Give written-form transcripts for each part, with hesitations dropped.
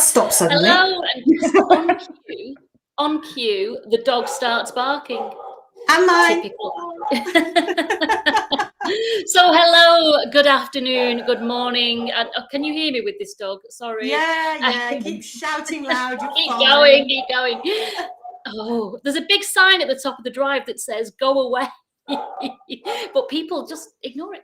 stopped suddenly. Hello, and on cue, the dog starts barking. And mine. Typical. So hello, good afternoon, good morning. Can you hear me with this dog? Sorry. Yeah. Keep shouting loud. You're keep fine. Keep going. Oh, there's a big sign at the top of the drive that says "Go away." But people just ignore it.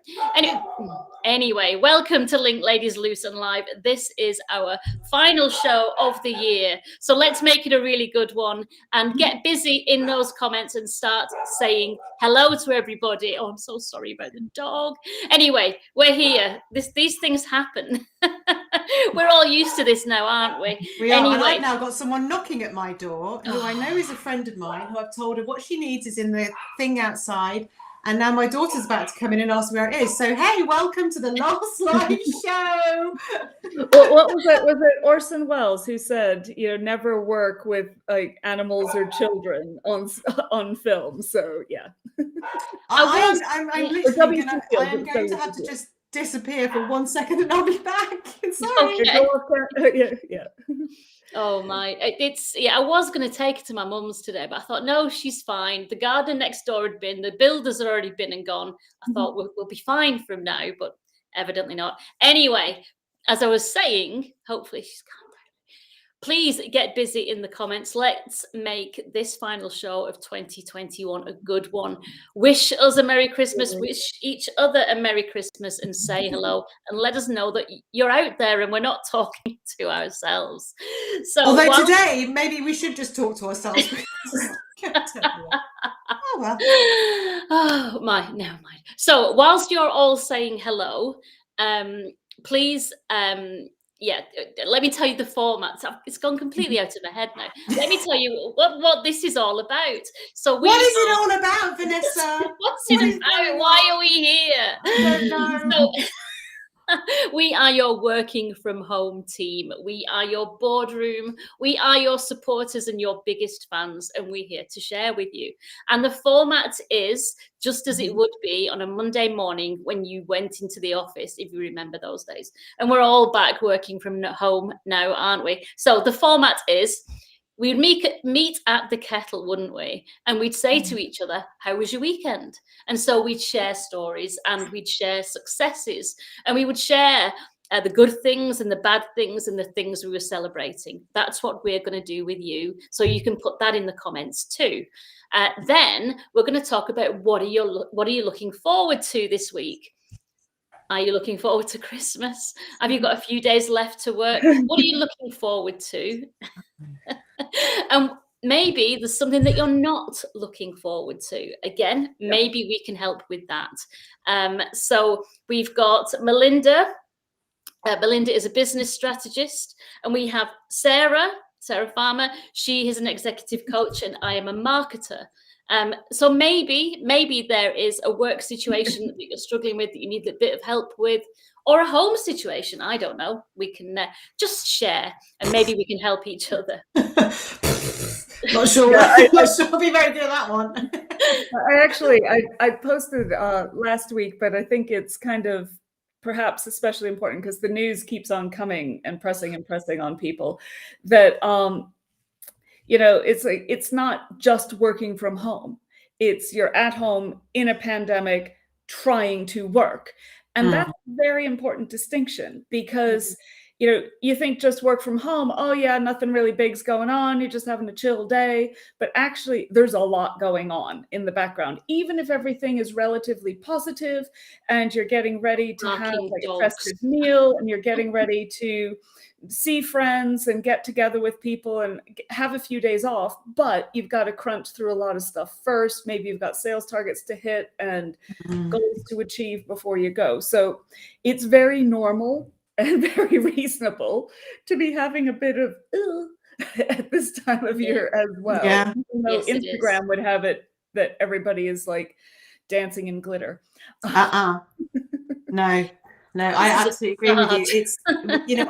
Anyway, welcome to Link Ladies Loose and Live. This is our final show of the year. So let's make it a really good one and get busy in those comments and start saying hello to everybody. Oh, I'm so sorry about the dog. Anyway, we're here. These things happen. We're all used to this now, aren't we? We are. Anyway. And I've now got someone knocking at my door who I know is a friend of mine, who I've told her what she needs is in the thing outside. And now my daughter's about to come in and ask where it is. So, hey, welcome to the last live show. What was it? Was it Orson Welles who said, never work with like animals or children on film? So, yeah. I'm literally going to have to just disappear for 1 second and I'll be back. Sorry. Okay. Yeah. Oh my, I was going to take her to my mum's today, but I thought, no, she's fine. The garden next door had been, the builders had already been and gone. I thought we'll be fine from now, but evidently not. Anyway, as I was saying, hopefully she's calm down. Please get busy in the comments. Let's make this final show of 2021 a good one. Wish us a Merry Christmas, wish each other a Merry Christmas and say hello and let us know that you're out there and we're not talking to ourselves. So, although today, maybe we should just talk to ourselves. Oh, well. Oh, never mind. So whilst you're all saying hello, please... let me tell you the format. It's gone completely out of my head now. Let me tell you what this is all about. So what is it all about, Vanessa? What's it about? Why are we here? I don't know. We are your working from home team. We are your boardroom. We are your supporters and your biggest fans, and we're here to share with you. And the format is just as it would be on a Monday morning when you went into the office, if you remember those days. And we're all back working from home now, aren't we? So the format is, we'd meet at the kettle, wouldn't we? And we'd say to each other, how was your weekend? And so we'd share stories and we'd share successes and we would share the good things and the bad things and the things we were celebrating. That's what we're going to do with you. So you can put that in the comments too. Then we're going to talk about what are you looking forward to this week? Are you looking forward to Christmas? Have you got a few days left to work? What are you looking forward to? And maybe there's something that you're not looking forward to. Again, maybe we can help with that. So we've got Melinda. Melinda is a business strategist. And we have Sarah Farmer. She is an executive coach and I am a marketer. So maybe there is a work situation that you're struggling with that you need a bit of help with, or a home situation. I don't know. We can just share and maybe we can help each other. Not sure. Not sure I'll be very good at that one. I posted last week, but I think it's kind of perhaps especially important because the news keeps on coming and pressing on people that it's like, it's not just working from home. It's you're at home in a pandemic trying to work. And that's a very important distinction because, you think just work from home. Oh yeah, nothing really big's going on. You're just having a chill day. But actually there's a lot going on in the background. Even if everything is relatively positive and you're getting ready to have like a festive meal and you're getting ready to see friends and get together with people and have a few days off, but you've got to crunch through a lot of stuff first. Maybe you've got sales targets to hit and goals to achieve before you go. So it's very normal and very reasonable to be having a bit of at this time of year as well. Yeah. Yes, Instagram would have it that everybody is like dancing in glitter. No, I absolutely agree with you. It's,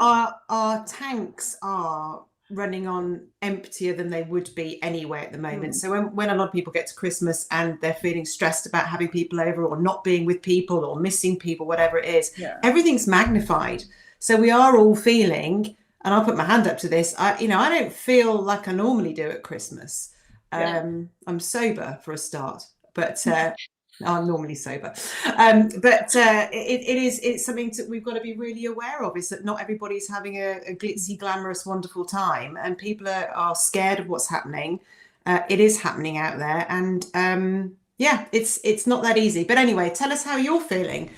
our tanks are running on emptier than they would be anyway at the moment. So when a lot of people get to Christmas and they're feeling stressed about having people over or not being with people or missing people, whatever it is, everything's magnified. So we are all feeling and I'll put my hand up to this, I don't feel like I normally do at Christmas. I'm sober for a start, but I'm normally sober. It's something that we've got to be really aware of, is that not everybody's having a glitzy, glamorous, wonderful time, and people are scared of what's happening. It is happening out there, and it's not that easy. But anyway, tell us how you're feeling.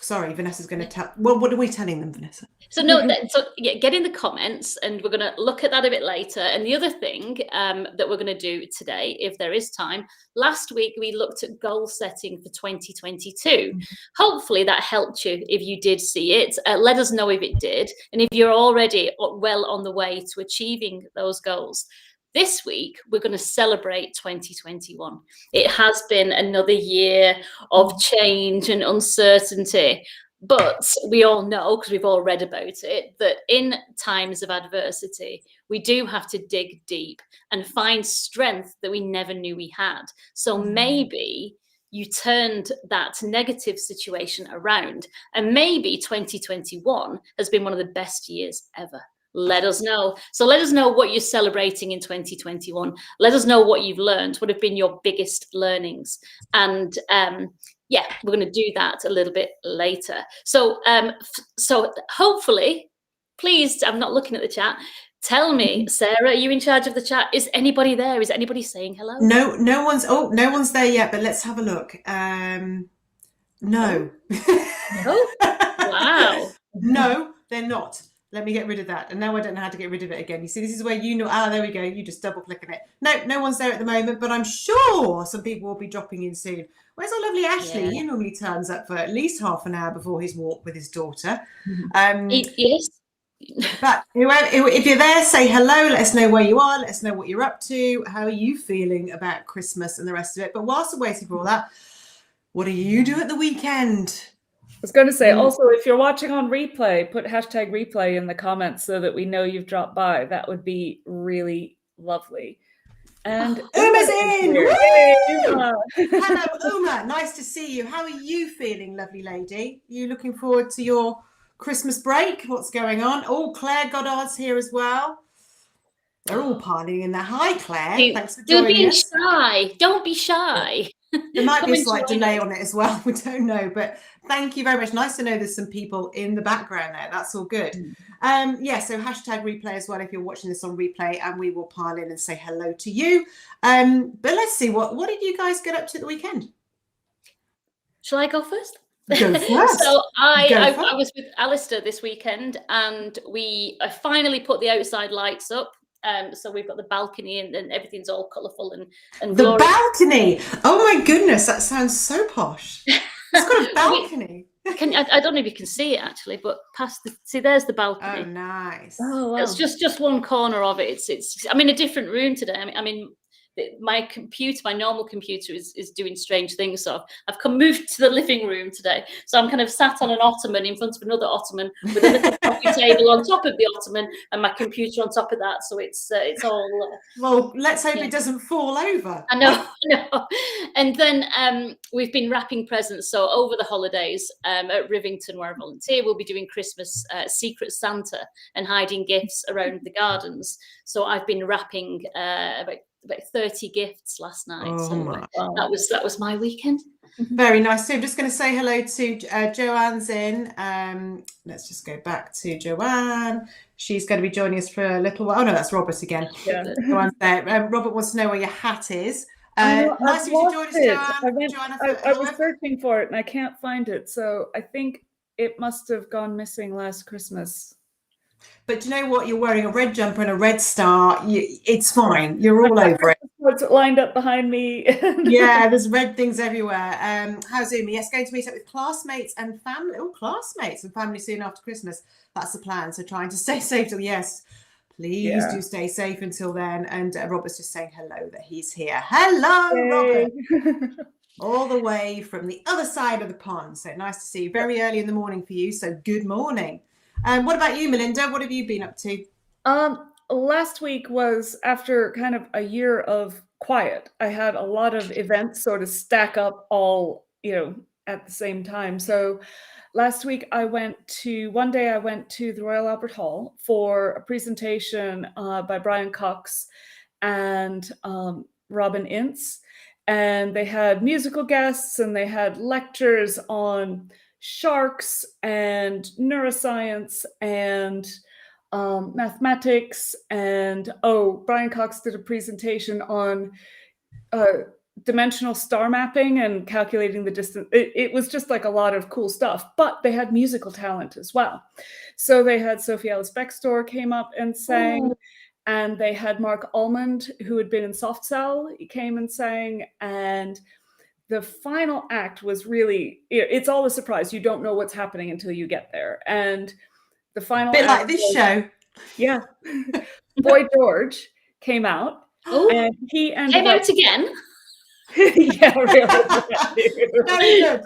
Sorry, Vanessa's going to tell. Well, what are we telling them, Vanessa? So get in the comments, and we're going to look at that a bit later. And the other thing that we're going to do today, if there is time, last week we looked at goal setting for 2022. Hopefully that helped you if you did see it. Let us know if it did, and if you're already well on the way to achieving those goals. This week, we're going to celebrate 2021. It has been another year of change and uncertainty. But we all know, because we've all read about it, that in times of adversity, we do have to dig deep and find strength that we never knew we had. So maybe you turned that negative situation around, and maybe 2021 has been one of the best years ever. Let us know. So let us know what you're celebrating in 2021. Let us know what you've learned, what have been your biggest learnings. And we're going to do that a little bit later. So hopefully, please, I'm not looking at the chat. Tell me, Sarah, are you in charge of the chat? Is anybody there? Is anybody saying hello? No one's there yet, but let's have a look. No. Oh, wow. No, they're not. Let me get rid of that. And now I don't know how to get rid of it again. You see, this is where there we go. You just double click on it. No one's there at the moment, but I'm sure some people will be dropping in soon. Where's our lovely Ashley? Yeah. He normally turns up for at least half an hour before his walk with his daughter. Yes. But if you're there, say hello. Let us know where you are. Let us know what you're up to. How are you feeling about Christmas and the rest of it? But whilst we're waiting for all that, what do you do at the weekend? I was going to say, also, if you're watching on replay, put hashtag replay in the comments so that we know you've dropped by. That would be really lovely. And Uma's in! Hey, Uma. Hello, Uma. Nice to see you. How are you feeling, lovely lady? You looking forward to your Christmas break? What's going on? Oh, Claire Goddard's here as well. They're all partying in there. Hi, Claire. Thanks for joining us. Shy. Don't be shy. There might be a slight delay on it as well. We don't know, but thank you very much. Nice to know there's some people in the background there. That's all good. So hashtag replay as well if you're watching this on replay, and we will pile in and say hello to you. But let's see, what did you guys get up to the weekend? Shall I go first? Go first. So I was with Alistair this weekend, and we finally put the outside lights up. So we've got the balcony, and everything's all colourful and the balcony. Oh my goodness, that sounds so posh. It's got a balcony. I don't know if you can see it actually, but there's the balcony. Oh, nice. Oh, wow. It's just one corner of it. I'm in a different room today. I mean, my normal computer is doing strange things. So I've moved to the living room today. So I'm kind of sat on an ottoman in front of another ottoman with a little coffee table on top of the ottoman and my computer on top of that. So it's all. Well, let's hope it doesn't fall over. I know. And then we've been wrapping presents. So over the holidays at Rivington, where I volunteer, we'll be doing Christmas Secret Santa and hiding gifts around the gardens. So I've been wrapping about 30 gifts last night. That was my weekend. Very nice. So I'm just going to say hello to Joanne's in. Let's just go back to Joanne. She's going to be joining us for a little while. Oh no, that's Robert again. Yeah. Joanne's there. Robert wants to know where your hat is. Nice of you to join us, Joanne. I was searching for it and I can't find it. So I think it must have gone missing last Christmas. But do you know what? You're wearing a red jumper and a red star. It's fine. You're all over it. What's lined up behind me? Yeah, there's red things everywhere. How's Umi? Yes, going to meet up with classmates and family. Oh, classmates and family soon after Christmas. That's the plan. So trying to stay safe till please do stay safe until then. And Robert's just saying hello that he's here. Hello, Robert. All the way from the other side of the pond. So nice to see you. Very early in the morning for you. So good morning. What about you, Melinda? What have you been up to? Last week was after kind of a year of quiet. I had a lot of events sort of stack up all, at the same time. So last week one day I went to the Royal Albert Hall for a presentation by Brian Cox and Robin Ince. And they had musical guests and they had lectures on sharks and neuroscience and mathematics. And Brian Cox did a presentation on dimensional star mapping and calculating the distance. It was just like a lot of cool stuff, but they had musical talent as well. So they had Sophie Ellis Bextor came up and sang. And they had Mark Almond, who had been in Soft Cell, he came and sang. And the final act was really, it's all a surprise. You don't know what's happening until you get there. And the final bit act like this show. Yeah. Boy George came out. And he came out again. Yeah, really. Very good.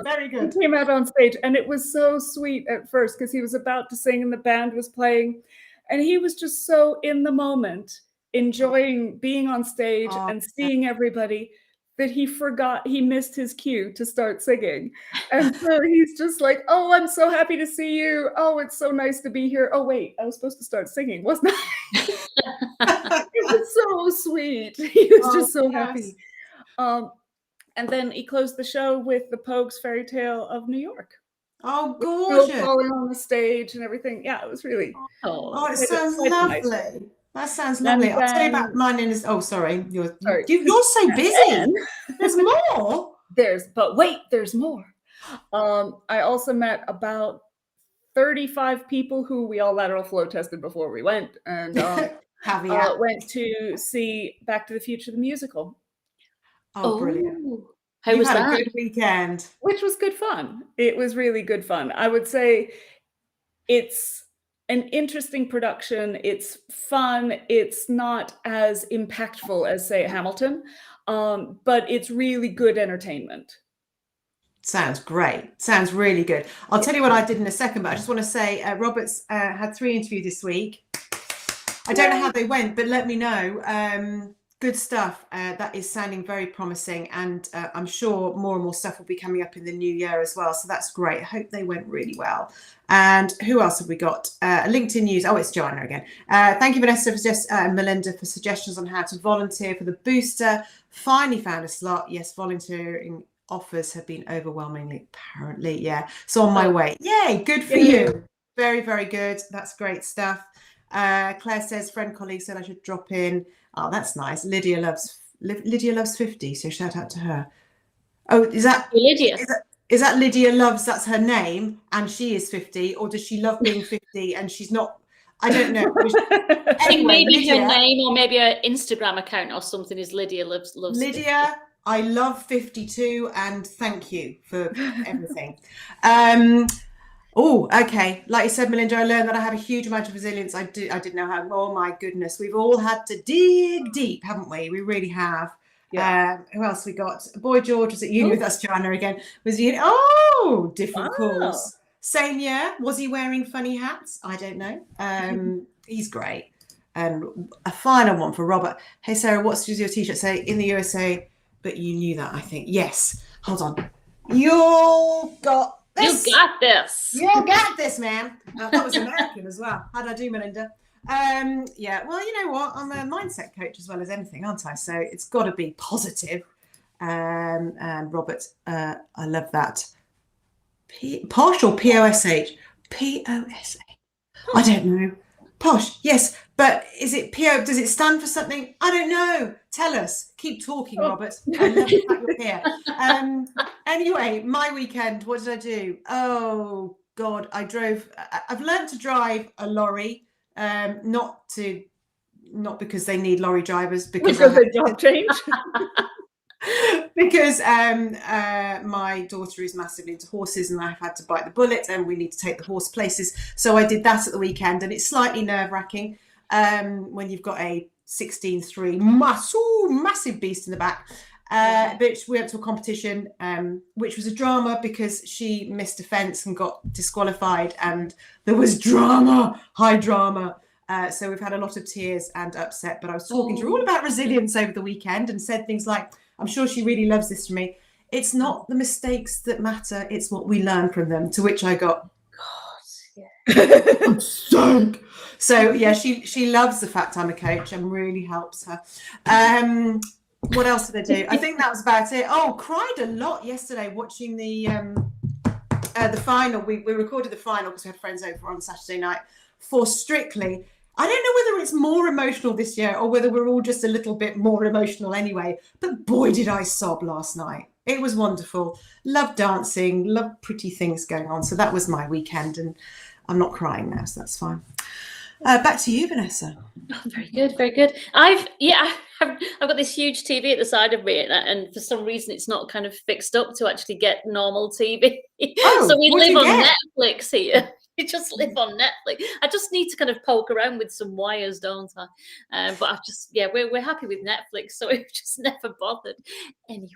Very good. He came out on stage, and it was so sweet at first because he was about to sing and the band was playing. And he was just so in the moment, enjoying being on stage and seeing everybody, that he missed his cue to start singing. And so he's just like, oh, I'm so happy to see you. Oh, it's so nice to be here. Oh, wait, I was supposed to start singing, wasn't I? It was so sweet. He was just so happy. And then he closed the show with the Pogues Fairy Tale of New York. Oh, gorgeous. Falling on the stage and everything. Yeah, it was really. Oh, it sounds lovely. Nice. That sounds lovely. I'll tell you about mine in this. Oh, sorry. You're so busy. There's more. There's more. I also met about 35 people who we all lateral flow tested before we went. And went to see Back to the Future, the musical. Oh, brilliant. How was that? Had a good weekend. Which was good fun. It was really good fun. I would say it's an interesting production. It's fun. It's not as impactful as, say, Hamilton, but it's really good entertainment. Sounds great. Sounds really good. I'll tell you what I did in a second, but I just want to say Robert's had 3 interviews this week. I don't know how they went, but let me know. Good stuff. That is sounding very promising, and I'm sure more and more stuff will be coming up in the new year as well. So that's great. I hope they went really well. And who else have we got? LinkedIn news. Oh, it's Joanna again. Thank you, Vanessa, and Melinda, for suggestions on how to volunteer for the booster. Finally found a slot. Yes, volunteering offers have been overwhelmingly, apparently. Yeah. So on my way. Yay. Good for you. Very, very good. That's great stuff. Claire says, colleague said I should drop in. Oh, that's nice. Lydia loves 50, so shout out to her. Oh, is that Lydia? Is that Lydia loves? That's her name, and she is 50, or does she love being 50 and she's not? I don't know. I think maybe Lydia, her name or maybe her Instagram account or something is Lydia loves. Lydia, 50. I love 52, and thank you for everything. Oh, okay. Like you said, Melinda, I learned that I have a huge amount of resilience. I didn't know how. Oh my goodness, we've all had to dig deep, haven't we? We really have. Yeah. Who else we got? Boy George was at uni with us. Joanna again was uni. Oh, different course. Same year. Was he wearing funny hats? I don't know. He's great. And a final one for Robert. Hey Sarah, what does your T-shirt say? In the USA, but you knew that, I think. Yes. Hold on. You got. This. You got this. You got this, man. That was American as well. How'd I do, Melinda? Yeah, well, you know what? I'm a mindset coach as well as anything, aren't I? So it's got to be positive. And Robert, I love that. Posh or P-O-S-H? P-O-S-H. I don't know. Posh, yes. But is it P-O? Does it stand for something? I don't know. Tell us. Keep talking, Robert. I love the fact you're here. Anyway, my weekend, what did I do? Oh, God, I've learned to drive a lorry, not because they need lorry drivers. Because they job change? Because my daughter is massively into horses and I've had to bite the bullet and we need to take the horse places. So I did that at the weekend, and it's slightly nerve-wracking when you've got a 16.3 massive beast in the back. But we went to a competition, which was a drama because she missed a fence and got disqualified, and there was high drama. So we've had a lot of tears and upset, but I was talking to her all about resilience over the weekend and said things like, I'm sure she really loves this from me. It's not the mistakes that matter, it's what we learn from them. To which I got, I'm so. So yeah, she loves the fact I'm a coach and really helps her. What else did I do? I think that was about it. Oh, cried a lot yesterday watching the final. We recorded the final because we had friends over on Saturday night for Strictly. I don't know whether it's more emotional this year or whether we're all just a little bit more emotional anyway, but boy, did I sob last night. It was wonderful. Loved dancing, loved pretty things going on. So that was my weekend, and I'm not crying now, so that's fine. Back to you, Vanessa. Oh, very good, very good. I've got this huge TV at the side of me, and for some reason it's not kind of fixed up to actually get normal TV. Oh, so we what do live you on get? Netflix here. We just live on Netflix. I just need to kind of poke around with some wires, don't I? But I've just, we're happy with Netflix, so we've just never bothered. Anyway.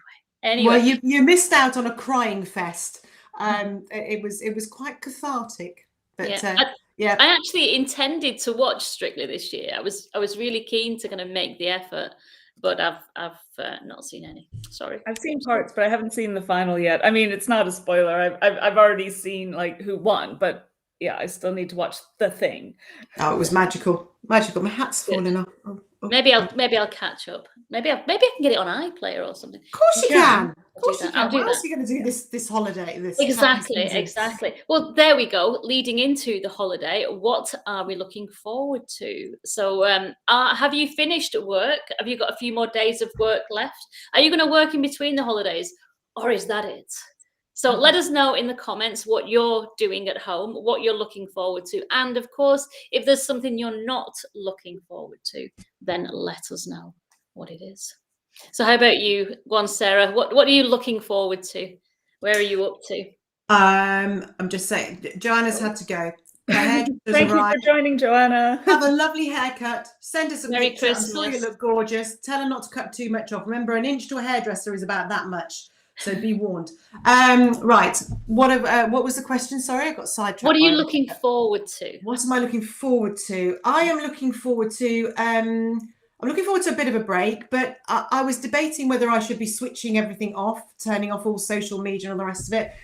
Well, you missed out on a crying fest. It was quite cathartic. But I actually intended to watch Strictly this year. I was really keen to kind of make the effort, but I've not seen any. Sorry. I've seen parts, but I haven't seen the final yet. I mean, it's not a spoiler. I've already seen like who won, but yeah, I still need to watch the thing. Oh, it was magical. My hat's falling off. Oh. Maybe I'll catch up. Maybe I can get it on iPlayer or something. Of course you can. Of course you can. What else are you going to do this holiday? Exactly. Well, there we go. Leading into the holiday, what are we looking forward to? So, have you finished work? Have you got a few more days of work left? Are you going to work in between the holidays, or is that it? So let us know in the comments what you're doing at home, what you're looking forward to. And of course, if there's something you're not looking forward to, then let us know what it is. So how about you, Sarah? What are you looking forward to? Where are you up to? I'm just saying, Joanna's had to go. Thank you for joining, Joanna. Have a lovely haircut. Send us a Merry picture. Christmas. I'm sure you look gorgeous. Tell her not to cut too much off. Remember, an inch to a hairdresser is about that much. So be warned. Right. What was the question? Sorry, I got sidetracked. What are you looking forward to? What am I looking forward to? I am looking forward to. I'm looking forward to a bit of a break, but I was debating whether I should be switching everything off, turning off all social media and all the rest of it.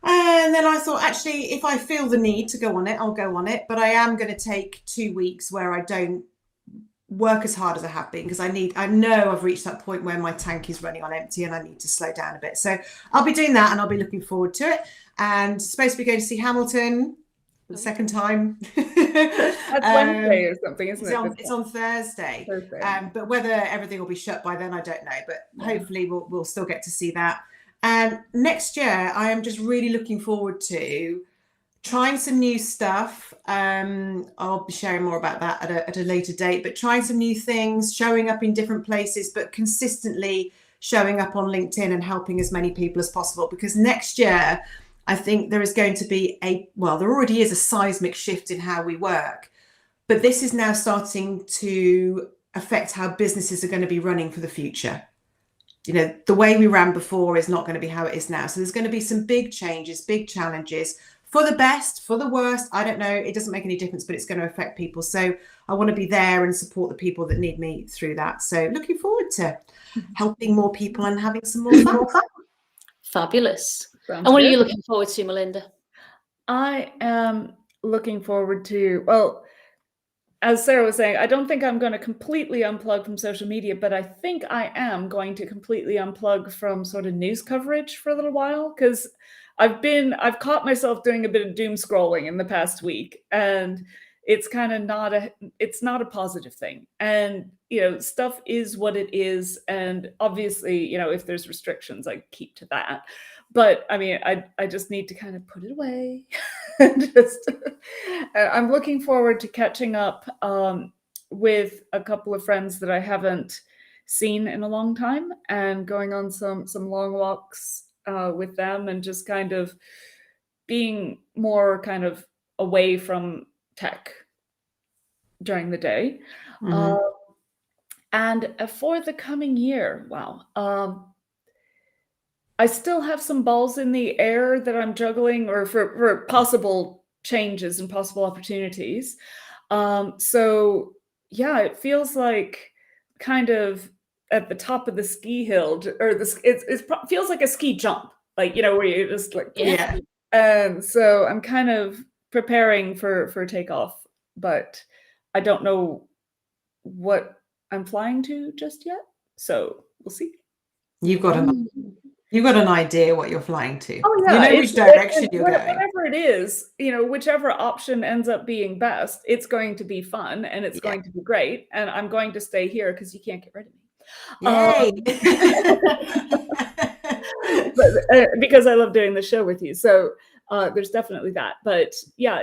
And then I thought, actually, if I feel the need to go on it, I'll go on it. But I am going to take 2 weeks where I don't work as hard as I have been, because I know I've reached that point where my tank is running on empty and I need to slow down a bit. So I'll be doing that and I'll be looking forward to it. And supposed to be going to see Hamilton for the second time. That's Wednesday or something, isn't it? It's on Thursday. But whether everything will be shut by then, I don't know. But hopefully we'll still get to see that. And next year, I am just really looking forward to trying some new stuff. I'll be sharing more about that at a later date, but trying some new things, showing up in different places, but consistently showing up on LinkedIn and helping as many people as possible. Because next year, I think there is going to be there already is a seismic shift in how we work, but this is now starting to affect how businesses are going to be running for the future. You know, the way we ran before is not going to be how it is now. So there's going to be some big changes, big challenges, for the best, for the worst. I don't know. It doesn't make any difference, but it's going to affect people. So I want to be there and support the people that need me through that. So looking forward to helping more people and having some more fun. Fabulous. And what are you looking forward to, Melinda? I am looking forward to, well, as Sarah was saying, I don't think I'm going to completely unplug from social media, but I think I am going to completely unplug from sort of news coverage for a little while, because I've caught myself doing a bit of doom scrolling in the past week, and it's kind of it's not a positive thing. And, you know, stuff is what it is. And obviously, you know, if there's restrictions, I keep to that. But I mean, I just need to kind of put it away. And I'm looking forward to catching up with a couple of friends that I haven't seen in a long time, and going on some long walks with them, and just kind of being more kind of away from tech during the day. Mm-hmm. And for the coming year, I still have some balls in the air that I'm juggling, or for possible changes and possible opportunities. So yeah, it feels like kind of at the top of the ski hill, or it feels like a ski jump, like, you know, where you just like, Yeah. So I'm kind of preparing for takeoff, but I don't know what I'm flying to just yet. So we'll see. You've got an idea what you're flying to. Oh yeah, you know which direction you're going. Whatever it is, you know, whichever option ends up being best, it's going to be fun and it's going to be great. And I'm going to stay here because you can't get rid of me. Yay! But, because I love doing the show with you. So there's definitely that. But yeah,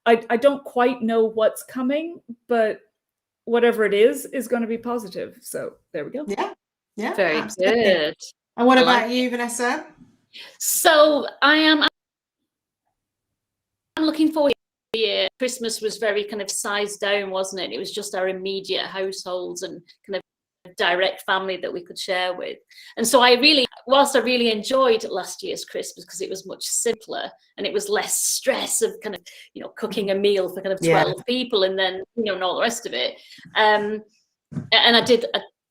I don't quite know what's coming, but whatever it is going to be positive. So there we go. Yeah, very absolutely. good. And what about you, Vanessa? So I'm looking forward to the year. Christmas was very kind of sized down, wasn't it? It was just our immediate households and kind of direct family that we could share with. And so whilst I really enjoyed last year's Christmas because it was much simpler and it was less stress of kind of, you know, cooking a meal for kind of 12 people and then, you know, and all the rest of it. And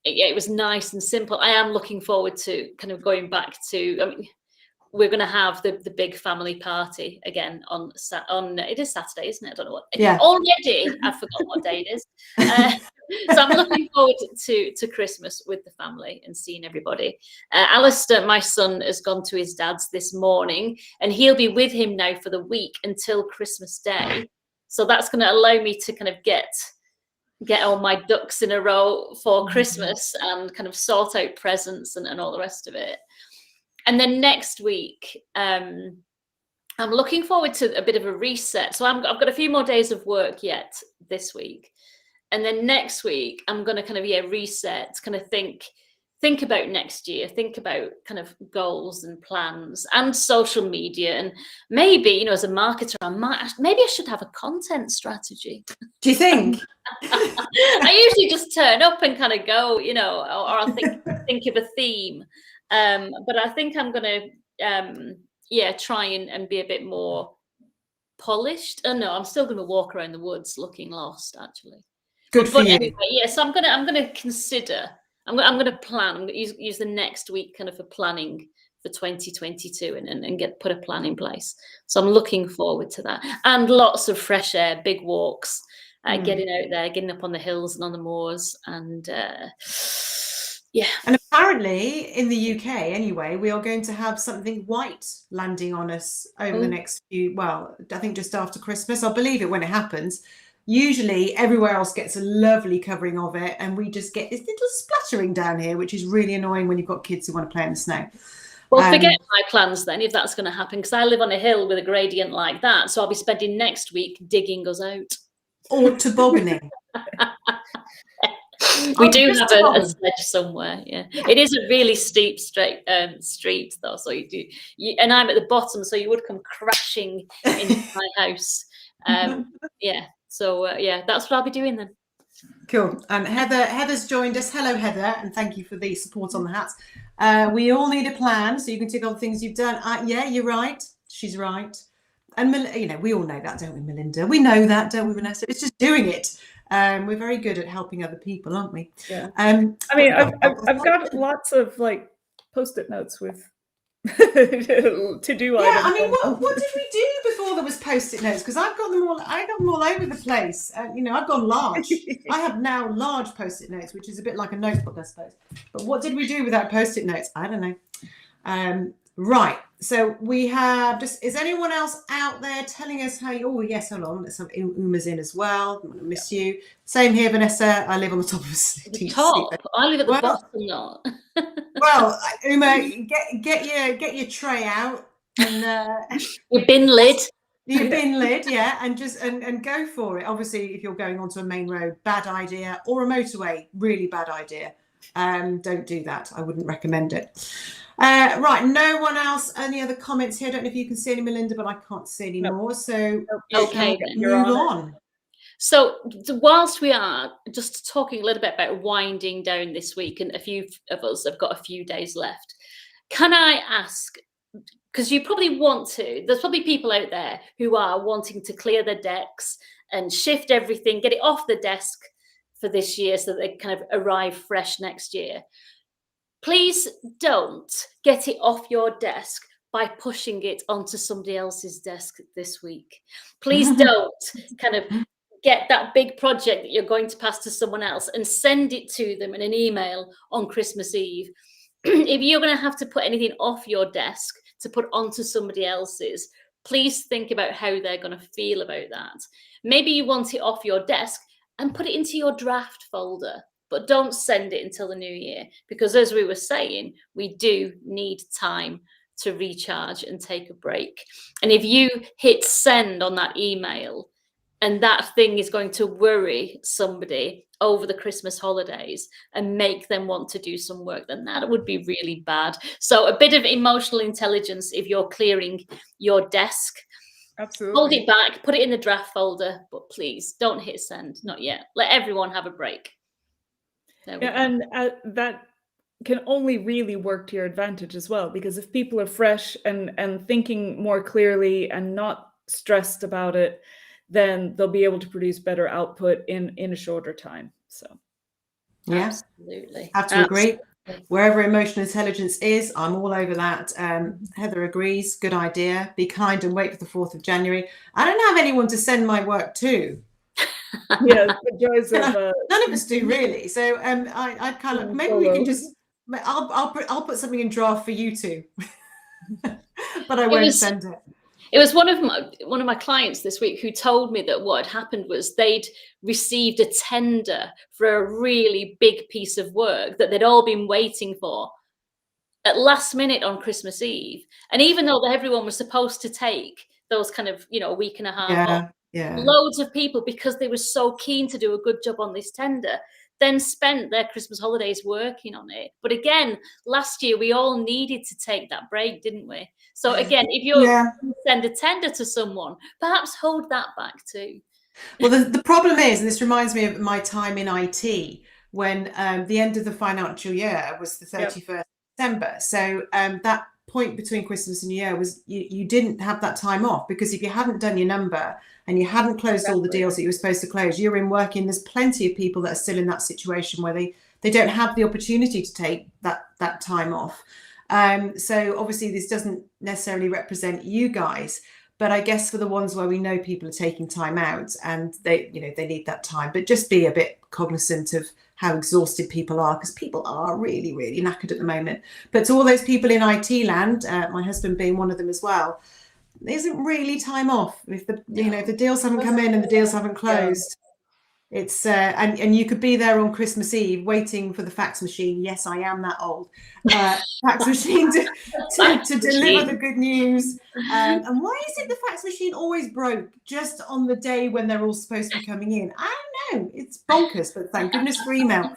it was nice and simple. I am looking forward to kind of going back to, I mean, we're going to have the big family party again on it is Saturday, isn't it? I don't know what. Yeah. Already, I've forgotten what day it is. So I'm looking forward to Christmas with the family and seeing everybody. Alistair, my son, has gone to his dad's this morning, and he'll be with him now for the week until Christmas Day. So that's going to allow me to kind of get all my ducks in a row for Christmas and kind of sort out presents and all the rest of it. And then next week, I'm looking forward to a bit of a reset. So I've got a few more days of work yet this week. And then next week, I'm going to kind of, reset, kind of think about next year, think about kind of goals and plans and social media. And maybe, you know, as a marketer, maybe I should have a content strategy. Do you think? I usually just turn up and kind of go, you know, or I'll think of a theme. But I think I'm going to, try and be a bit more polished. Oh no, I'm still going to walk around the woods looking lost, actually. Good for you. Anyway, so I'm going to consider. I'm going to plan. I'm going to use the next week kind of for planning for 2022 and put a plan in place. So I'm looking forward to that, and lots of fresh air, big walks, getting out there, getting up on the hills and on the moors, and And apparently in the UK anyway, we are going to have something white landing on us over the next I think just after Christmas. I'll believe it when it happens. Usually everywhere else gets a lovely covering of it, and we just get this little splattering down here, which is really annoying when you've got kids who want to play in the snow. Well, forget my plans then, if that's going to happen, because I live on a hill with a gradient like that. So I'll be spending next week digging us out. Or tobogganing. We do have a sledge somewhere. Yeah, it is a really steep street though. So and I'm at the bottom, so you would come crashing into my house. So that's what I'll be doing then. Cool. And Heather's joined us. Hello, Heather, and thank you for the support on the hats. We all need a plan, so you can tick on things you've done. Yeah, you're right. She's right. And we all know that, don't we, Melinda? We know that, don't we, Vanessa? It's just doing it. We're very good at helping other people, aren't we? Yeah. I mean, I've got lots of like Post-it notes with to do items. I mean, what did we do before there was Post-it notes? Because I got them all over the place. I've gone large. I have now large Post-it notes, which is a bit like a notebook, I suppose. But what did we do without Post-it notes? I don't know. Right. So we have is anyone else out there telling us how you, yes, hold on. Let's have Uma's in as well. I'm going to miss you. Same here, Vanessa. I live on the top of the top. I live at the bottom, not. Well, Uma, get your tray out and your bin lid. Your bin lid, yeah, and just and go for it. Obviously, if you're going onto a main road, bad idea, or a motorway, really bad idea. Don't do that. I wouldn't recommend it. Right, no one else. Any other comments here? I don't know if you can see any, Melinda, but I can't see any more. So okay, move on. So whilst we are just talking a little bit about winding down this week, and a few of us have got a few days left, can I ask, because you probably want to, there's probably people out there who are wanting to clear their decks and shift everything, get it off the desk for this year so that they kind of arrive fresh next year. Please don't get it off your desk by pushing it onto somebody else's desk this week. Please don't kind of get that big project that you're going to pass to someone else and send it to them in an email on Christmas Eve. If you're going to have to put anything off your desk to put onto somebody else's, please think about how they're going to feel about that. Maybe you want it off your desk and put it into your draft folder, but don't send it until the new year, because as we were saying, we do need time to recharge and take a break. And if you hit send on that email and that thing is going to worry somebody over the Christmas holidays and make them want to do some work, then that would be really bad. So a bit of emotional intelligence if you're clearing your desk. Absolutely. Hold it back, put it in the draft folder, but please don't hit send, not yet. Let everyone have a break. And that can only really work to your advantage as well, because if people are fresh and thinking more clearly and not stressed about it, then they'll be able to produce better output in a shorter time. So yeah, absolutely, have to agree. Wherever emotional intelligence is, I'm all over that. Heather agrees. Good idea. Be kind and wait for the 4th of January. I don't have anyone to send my work to. Yes, the joys of none of us do really. So I'd kind of, maybe we can just, I'll put something in draft for you two, but I won't send it. It was one of my clients this week who told me that what had happened was they'd received a tender for a really big piece of work that they'd all been waiting for at last minute on Christmas Eve. And even though everyone was supposed to take those kind of, a week and a half off, loads of people, because they were so keen to do a good job on this tender, then spent their Christmas holidays working on it. But again, last year, we all needed to take that break, didn't we? So again, if you're send a tender to someone, perhaps hold that back too. Well, the problem is, and this reminds me of my time in IT, when the end of the financial year was the 31st of December. So that point between Christmas and New Year was you didn't have that time off, because if you hadn't done your number and you hadn't closed all the deals that you were supposed to close, you're in working. There's plenty of people that are still in that situation where they don't have the opportunity to take that time off. So obviously this doesn't necessarily represent you guys, but I guess for the ones where we know people are taking time out and they need that time, but just be a bit cognizant of how exhausted people are, because people are really, really knackered at the moment. But to all those people in IT land, my husband being one of them as well, there isn't really time off if the deals haven't come in and the deals haven't closed. It's and you could be there on Christmas Eve waiting for the fax machine. Yes, I am that old. Fax machine to deliver the good news. And why is it the fax machine always broke just on the day when they're all supposed to be coming in? I don't know. It's bonkers, but thank goodness for email.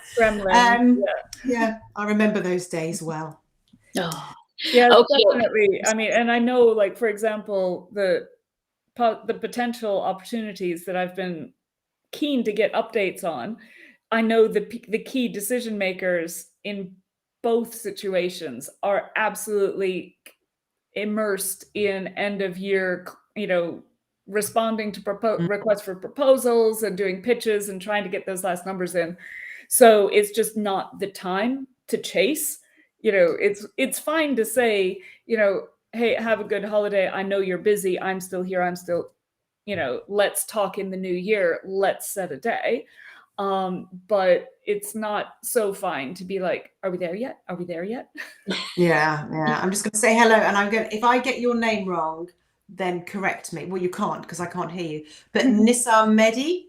Yeah, I remember those days well. Oh. Yeah, definitely. I mean, and I know, like, for example, the potential opportunities that I've been keen to get updates on, I know the key decision makers in both situations are absolutely immersed in end of year, responding to requests for proposals and doing pitches and trying to get those last numbers in. So it's just not the time to chase. It's fine to say, hey, have a good holiday. I know you're busy. I'm still here. I'm still, let's talk in the new year. Let's set a day. But it's not so fine to be like, are we there yet? Are we there yet? Yeah. I'm just going to say hello, and if I get your name wrong, then correct me. Well, you can't, because I can't hear you. But Nissa Mehdi,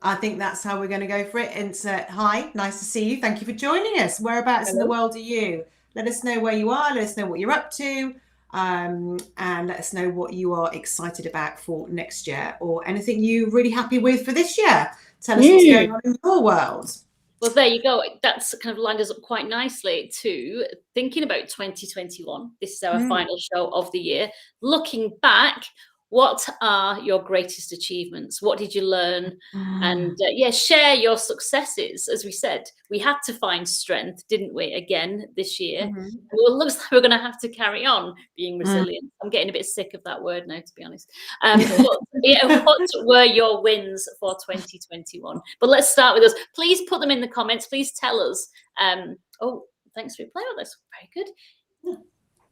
I think that's how we're going to go for it. And hi, nice to see you. Thank you for joining us. Whereabouts in the world are you? Let us know where you are. Let us know what you're up to. And let us know what you are excited about for next year, or anything you're really happy with for this year. Tell us what's going on in your world. Well, there you go. That's kind of lined us up quite nicely to thinking about 2021. This is our final show of the year. Looking back, What are your greatest achievements? What did you learn? And share your successes. As we said, we had to find strength, didn't we, again this year? Well, it looks like we're going to have to carry on being resilient. I'm getting a bit sick of that word now, to be honest. What were your wins for 2021? But let's start with us. Please put them in the comments. Please tell us. Thanks for replying on this. Very good.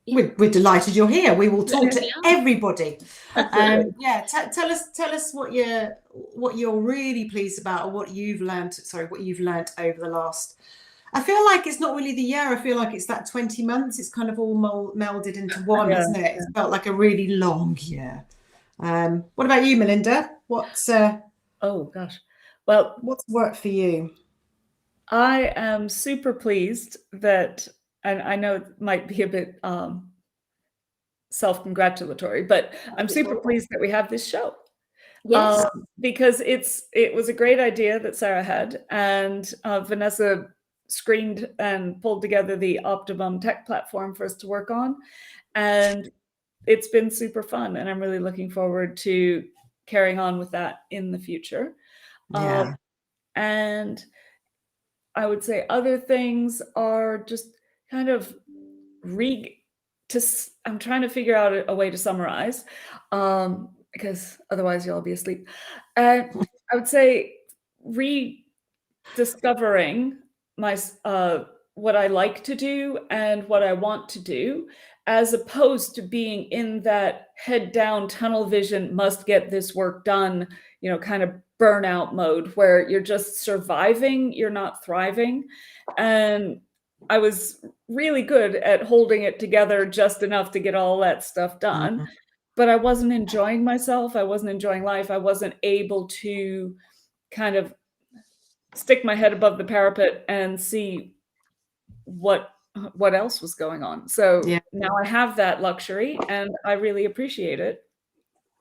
We're delighted you're here. We will talk to everybody. Tell us what you're really pleased about, or what you've learned. What you've learned over the last. I feel like it's not really the year. I feel like it's that 20 months. It's kind of all melded into one, isn't it? It's felt like a really long year. What about you, Melinda? What's oh gosh, well, what's worked for you? I am super pleased that. And I know it might be a bit self-congratulatory, but I'm super pleased that we have this show. Yes. Because it was a great idea that Sarah had, and Vanessa screened and pulled together the optimum tech platform for us to work on. And it's been super fun, and I'm really looking forward to carrying on with that in the future. And I would say other things are just kind of I'm trying to figure out a way to summarize, because otherwise you'll all be asleep. I would say rediscovering my what I like to do and what I want to do, as opposed to being in that head down tunnel vision, must get this work done, kind of burnout mode where you're just surviving, you're not thriving. And I was really good at holding it together just enough to get all that stuff done, but I wasn't enjoying myself. I wasn't enjoying life. I wasn't able to kind of stick my head above the parapet and see what else was going on. So now I have that luxury, and I really appreciate it.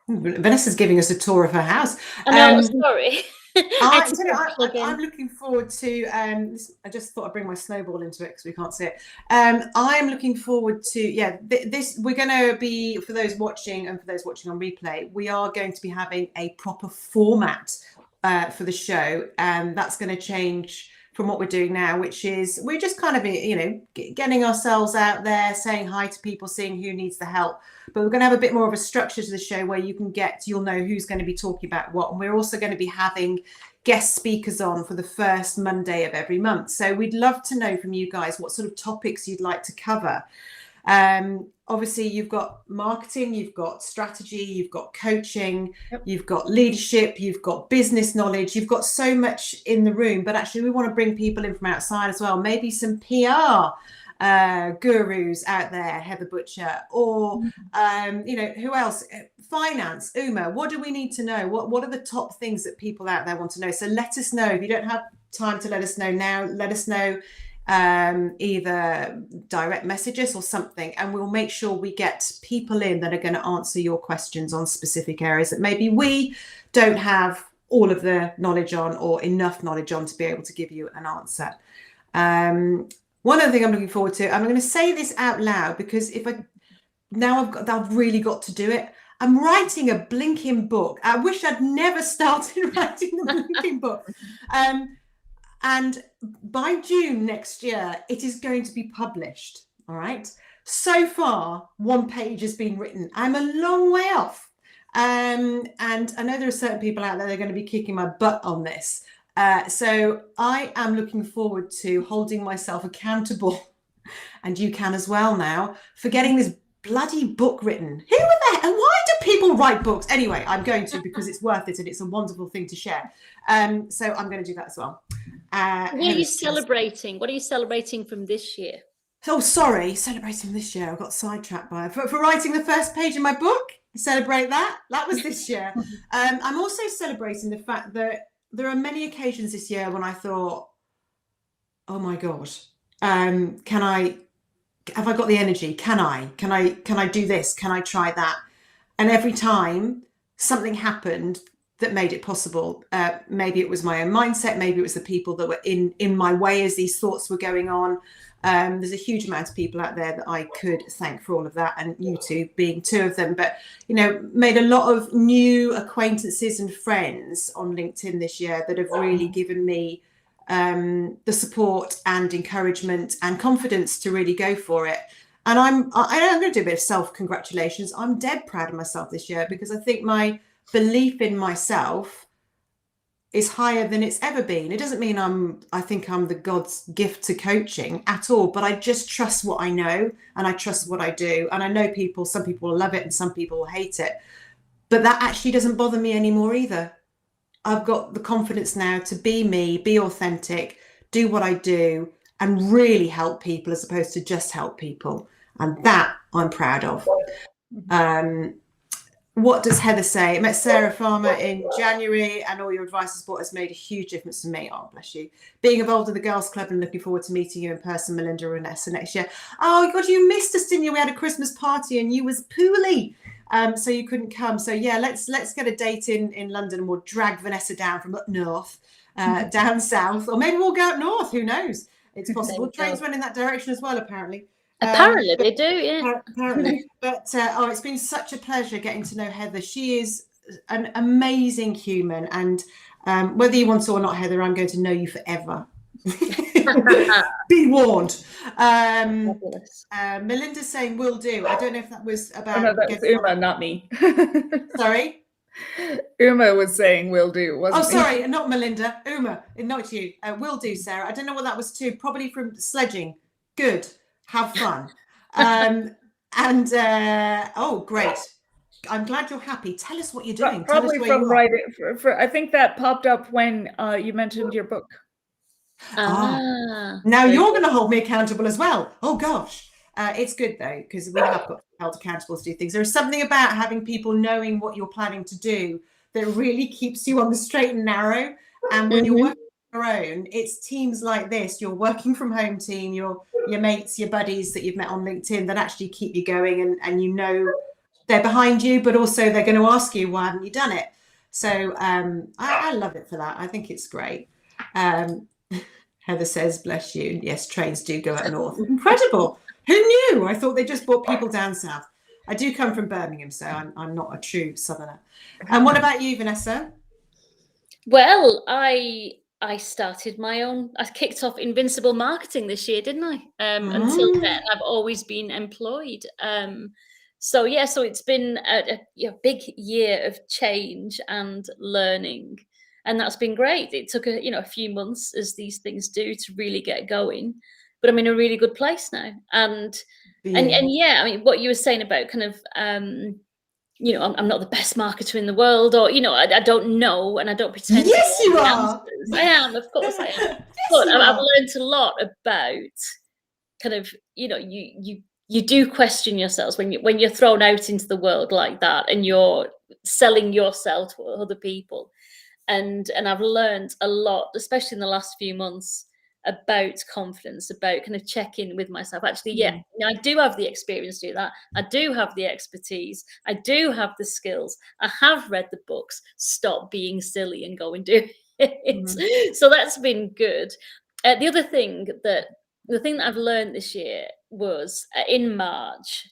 Vanessa's giving us a tour of her house. Sorry. I'm looking forward to. I just thought I'd bring my snowball into it because we can't see it. I'm looking forward to. This we're going to be, for those watching and for those watching on replay, we are going to be having a proper format for the show, and that's going to change from what we're doing now, which is we're just kind of, getting ourselves out there, saying hi to people, seeing who needs the help. But we're going to have a bit more of a structure to the show where you'll know who's going to be talking about what. And we're also going to be having guest speakers on for the first Monday of every month. So we'd love to know from you guys what sort of topics you'd like to cover. Obviously, you've got marketing, you've got strategy, you've got coaching, you've got leadership, you've got business knowledge, you've got so much in the room. But actually, we want to bring people in from outside as well. Maybe some PR gurus out there, Heather Butcher, or who else? Finance, Uma. What do we need to know? What are the top things that people out there want to know? So let us know. If you don't have time to let us know now, let us know. Either direct messages or something, and we'll make sure we get people in that are going to answer your questions on specific areas that maybe we don't have all of the knowledge on or enough knowledge on to be able to give you an answer. One other thing I'm looking forward to, I'm going to say this out loud because I've really got to do it. I'm writing a blinking book. I wish I'd never started writing the blinking book. And by June next year, it is going to be published. All right. So far, 1 page has been written. I'm a long way off. And I know there are certain people out there that are going to be kicking my butt on this. So I am looking forward to holding myself accountable, and you can as well now, for getting this bloody book written. Who are they? And why do people write books? Anyway, I'm going to, because it's worth it and it's a wonderful thing to share. So I'm going to do that as well. What are you celebrating? What are you celebrating from this year? Oh, sorry, celebrating this year. I got sidetracked by it. For writing the first page of my book. Celebrate that. That was this year. I'm also celebrating the fact that there are many occasions this year when I thought, oh my God, have I got the energy? Can I do this? Can I try that? And every time something happened that made it possible. Maybe it was my own mindset, maybe it was the people that were in my way as these thoughts were going on. There's a huge amount of people out there that I could thank for all of that, and you two being two of them. But, you know, made a lot of new acquaintances and friends on LinkedIn this year that have really given me the support and encouragement and confidence to really go for it. And I'm going to do a bit of self-congratulations. I'm dead proud of myself this year, because I think my belief in myself is higher than it's ever been. It doesn't mean I think I'm the God's gift to coaching at all, but I just trust what I know, and I trust what I do. And I know some people will love it and some people will hate it, but that actually doesn't bother me anymore either. I've got the confidence now to be me, be authentic, do what I do, and really help people as opposed to just help people. And that I'm proud of. What does Heather say? I met Sarah Farmer in January, and all your advice and support has made a huge difference to me. Oh, bless you. Being involved in the Girls Club and looking forward to meeting you in person, Melinda and Vanessa, next year. Oh, God, you missed us, didn't you? We had a Christmas party and you was poorly, so you couldn't come. So, yeah, let's get a date in London, and we'll drag Vanessa down from up north, down south. Or maybe we'll go up north. Who knows? It's possible. Trains run in that direction as well, apparently. Apparently they do, yeah. Apparently. But it's been such a pleasure getting to know Heather. She is an amazing human, and whether you want to or not, Heather, I'm going to know you forever. Be warned. Melinda's saying will do. I don't know if that was about... Oh, no, that was Uma, not me. Sorry? Uma was saying will do, wasn't it? Oh, sorry, not Melinda. Uma, not you. Will do, Sarah. I don't know what that was too. Probably from sledging. Good. Have fun. Oh, great. I'm glad you're happy. Tell us what you're doing. Probably from I think that popped up when you mentioned your book. Now you're going to hold me accountable as well. Oh, gosh. It's good, though, because we have got to be held accountable to do things. There's something about having people knowing what you're planning to do that really keeps you on the straight and narrow. And when you're working your own, it's teams like this, your working from home team, your mates, your buddies that you've met on LinkedIn that actually keep you going, and you know they're behind you, but also they're going to ask you, why haven't you done it? So I love it for that. I think it's great. Heather says, bless you. Yes, trains do go up north. Incredible. Who knew? I thought they just brought people down south. I do come from Birmingham, so I'm not a true southerner. And what about you, Vanessa? Well, I started my own. I kicked off Invincible Marketing this year, didn't I? Until then, I've always been employed. So it's been a big year of change and learning, and that's been great. It took a few months, as these things do, to really get going, but I'm in a really good place now. And I mean, what you were saying about kind of. I'm not the best marketer in the world, or, I don't know, and I don't pretend. Yes, you are. I am, of course I am. Yes, but I've learned a lot about kind of, you do question yourselves when you're thrown out into the world like that, and you're selling yourself to other people. And I've learned a lot, especially in the last few months, about confidence, about kind of checking with myself. Actually, I do have the experience to do that. I do have the expertise. I do have the skills. I have read the books. Stop being silly and go and do it. So that's been good. The thing that I've learned this year was in March,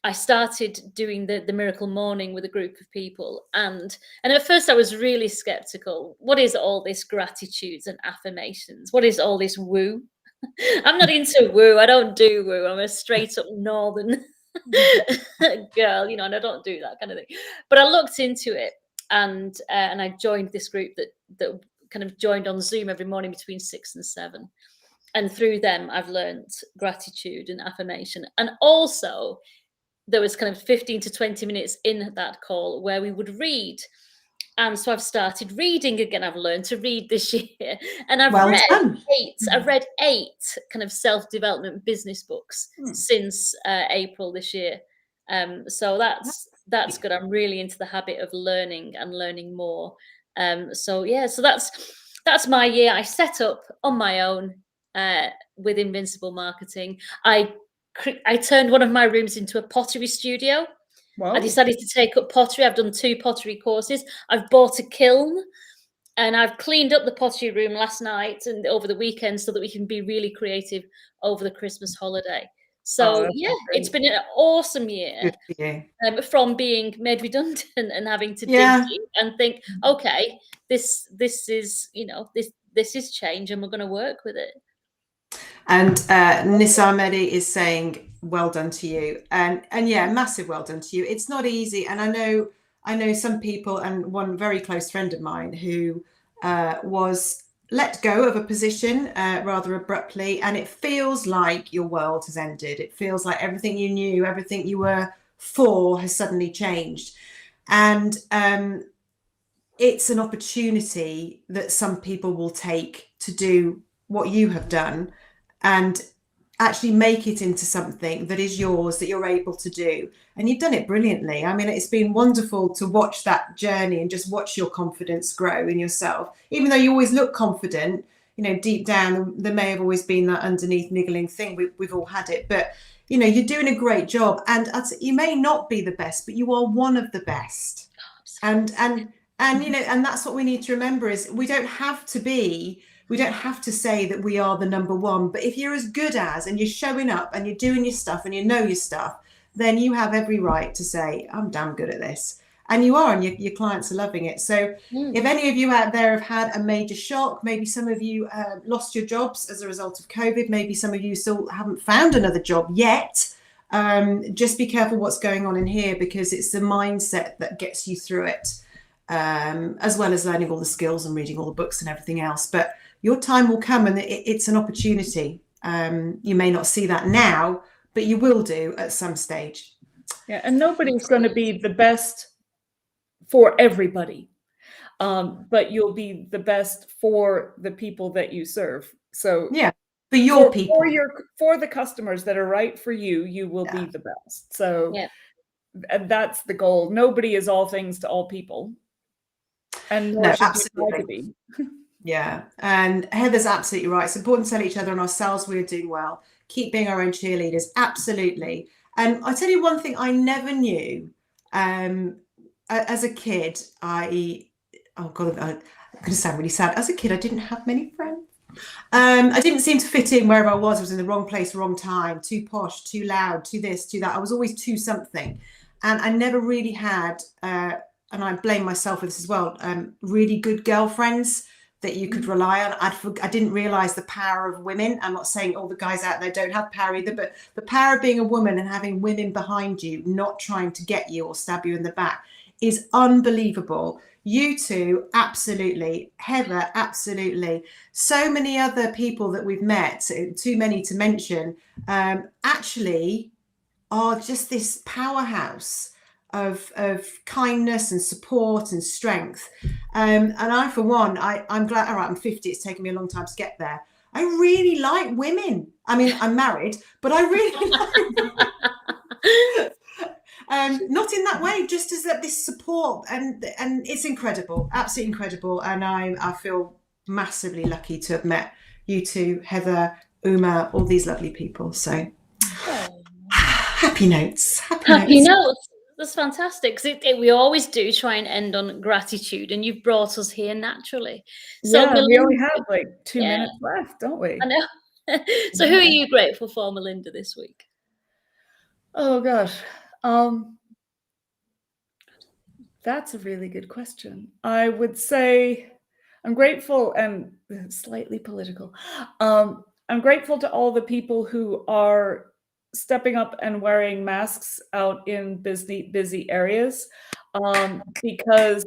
I started doing the Miracle Morning with a group of people. And at first I was really skeptical. What is all this gratitudes and affirmations? What is all this woo? I'm not into woo. I don't do woo. I'm a straight up northern girl, and I don't do that kind of thing. But I looked into it, and I joined this group that kind of joined on Zoom every morning between 6 and 7. And through them, I've learned gratitude and affirmation. And also, there was kind of 15 to 20 minutes in that call where we would read. And so I've started reading again. I've learned to read this year. And I've read 8 kind of self-development business books since April this year. So that's good. I'm really into the habit of learning and learning more. So that's my year. I set up on my own with Invincible Marketing. I turned one of my rooms into a pottery studio. Wow. I decided to take up pottery. I've done 2 pottery courses. I've bought a kiln, and I've cleaned up the pottery room last night and over the weekend so that we can be really creative over the Christmas holiday. So that's yeah, great. it's been an awesome year. Good for you. From being made redundant and having to dig Yeah. deep and think, okay, this is, you know, this is change, and we're going to work with it. And Nisar Mehdi is saying, well done to you. And yeah, massive well done to you. It's not easy. And I know some people, and one very close friend of mine who was let go of a position rather abruptly. And it feels like your world has ended. It feels like everything you knew, everything you were for has suddenly changed. And it's an opportunity that some people will take to do what you have done and actually make it into something that is yours, that you're able to do. And you've done it brilliantly. I mean, it's been wonderful to watch that journey and just watch your confidence grow in yourself. Even though you always look confident, you know, deep down, there may have always been that underneath niggling thing. We've all had it. But, you know, you're doing a great job. And you may not be the best, but you are one of the best. And you know, and that's what we need to remember is we don't have to say that we are the number one, but if you're as good as, and you're showing up and you're doing your stuff and you know your stuff, then you have every right to say, I'm damn good at this. And you are, and your clients are loving it. So if any of you out there have had a major shock, maybe some of you lost your jobs as a result of COVID, maybe some of you still haven't found another job yet, just be careful what's going on in here, because it's the mindset that gets you through it. As well as learning all the skills and reading all the books and everything else. But your time will come, and it's an opportunity. You may not see that now, but you will do at some stage. Yeah, and nobody's going to be the best for everybody, but you'll be the best for the people that you serve. So yeah, for your people, for the customers that are right for you, you will be the best. So and that's the goal. Nobody is all things to all people. And no, should absolutely. Yeah, and Heather's absolutely right. It's important to tell each other and ourselves we're doing well. Keep being our own cheerleaders, absolutely. And I tell you one thing I never knew. As a kid, I'm going to sound really sad. As a kid, I didn't have many friends. I didn't seem to fit in wherever I was. I was in the wrong place, wrong time, too posh, too loud, too this, too that. I was always too something. And I never really had, and I blame myself for this as well, really good girlfriends that you could rely on. I didn't realize the power of women. I'm not saying all the guys out there don't have power either, but the power of being a woman and having women behind you, not trying to get you or stab you in the back, is unbelievable. You two, absolutely. Heather, absolutely. So many other people that we've met, too many to mention, actually are just this powerhouse of kindness and support and strength. And I, for one, I'm glad, all right, I'm 50, it's taken me a long time to get there. I really like women. I mean, I'm married, but I really like not in that way, just as that this support, and it's incredible, absolutely incredible. And I feel massively lucky to have met you two, Heather, Uma, all these lovely people. So happy notes. Happy notes. That's fantastic, because we always do try and end on gratitude, and you've brought us here naturally. So yeah, we only have like 2 minutes left, don't we? I know. So who are you grateful for, Melinda, this week? Oh gosh, that's a really good question. I would say I'm grateful, and slightly political. I'm grateful to all the people who are stepping up and wearing masks out in busy areas, because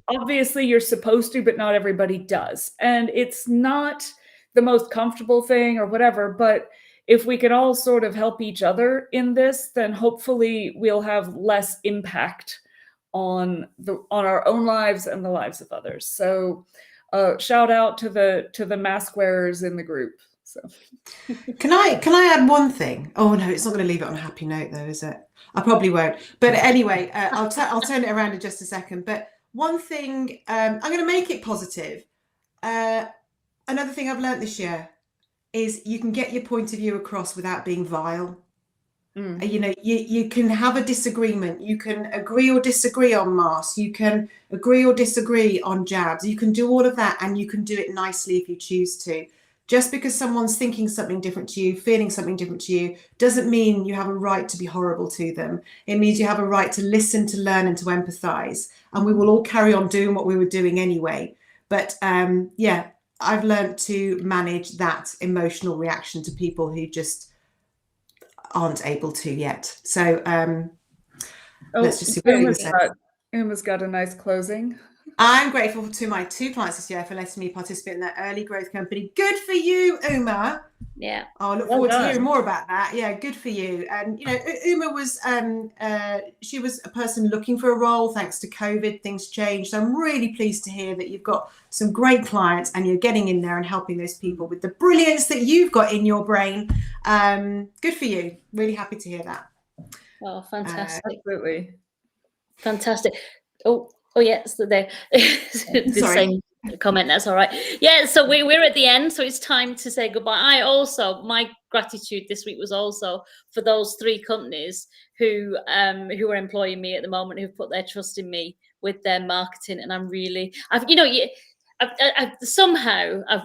obviously you're supposed to, but not everybody does, and it's not the most comfortable thing or whatever. But if we can all sort of help each other in this, then hopefully we'll have less impact on our own lives and the lives of others. So shout out to the mask wearers in the group. So can I add one thing? Oh no, it's not going to leave it on a happy note though, is it? I probably won't. But anyway, I'll turn it around in just a second. But one thing, I'm going to make it positive. Another thing I've learned this year is you can get your point of view across without being vile. You know, you can have a disagreement. You can agree or disagree on masks. You can agree or disagree on jabs. You can do all of that, and you can do it nicely if you choose to. Just because someone's thinking something different to you, feeling something different to you, doesn't mean you have a right to be horrible to them. It means you have a right to listen, to learn, and to empathize. And we will all carry on doing what we were doing anyway. But yeah, I've learned to manage that emotional reaction to people who just aren't able to yet. So let's just see what we say. Uma's got a nice closing. I'm grateful to my 2 clients this year for letting me participate in their early growth company. Good for you, Uma. Yeah. I look forward to hearing more about that. Yeah, good for you. And you know, Uma was she was a person looking for a role. Thanks to COVID, things changed. So I'm really pleased to hear that you've got some great clients and you're getting in there and helping those people with the brilliance that you've got in your brain. Good for you. Really happy to hear that. Oh, fantastic. Absolutely. Fantastic. Oh yes, the same comment. That's all right. Yeah, so we're at the end, so it's time to say goodbye. My gratitude this week was also for those 3 companies who are employing me at the moment, who've put their trust in me with their marketing, and I've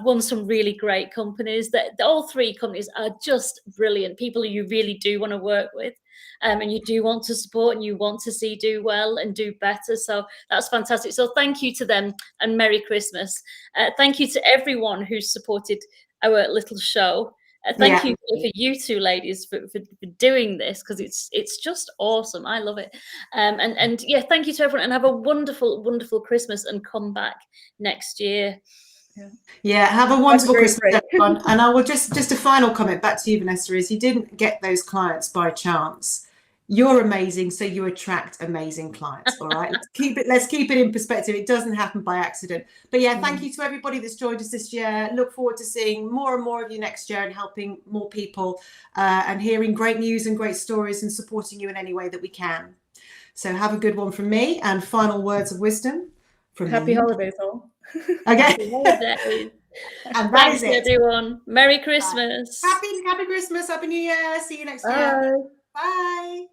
won some really great companies. That all 3 companies are just brilliant people who you really do want to work with. And you do want to support and you want to see do well and do better. So that's fantastic. So thank you to them and Merry Christmas. Thank you to everyone who supported our little show. Thank you for you 2 ladies for doing this, because it's just awesome. I love it. And yeah, thank you to everyone, and have a wonderful, wonderful Christmas, and come back next year. Yeah, have a wonderful Christmas, everyone. And I will just a final comment back to you, Vanessa, is you didn't get those clients by chance. You're amazing, so you attract amazing clients. All right, let's keep it in perspective. It doesn't happen by accident. But yeah, thank you to everybody that's joined us this year. Look forward to seeing more and more of you next year and helping more people and hearing great news and great stories and supporting you in any way that we can. So have a good one from me, and final words of wisdom from Happy holidays, all. Okay. Happy holidays. And thanks everyone. Merry Christmas. Happy Christmas. Happy New Year. See you next year. Bye.